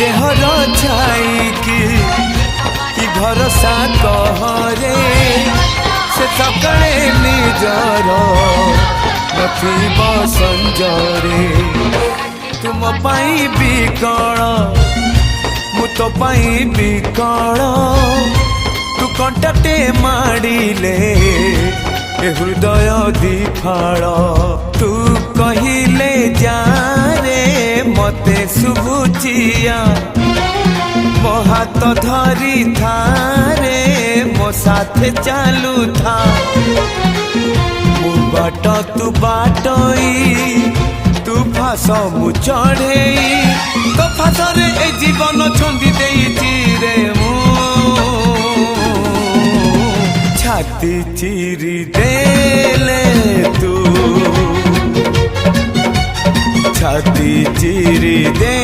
There छाई कि भरोसा कहरे से सकाळे निजर नथिब संजरे तुम पाई बिकल मु तो पाई बिकल तू कंटाटे माड़िले हृदय दिफाड़ तू कहिले जा रे मते शुभुचिया मो हाथ धरी थारे मो साथे चालू था मु बाट तू बाटई तू फास मु चढ़ई तो फासरे ए जीवन छंदी देइछि रे मु छाती चिरी देले तू छाती चिरी दे।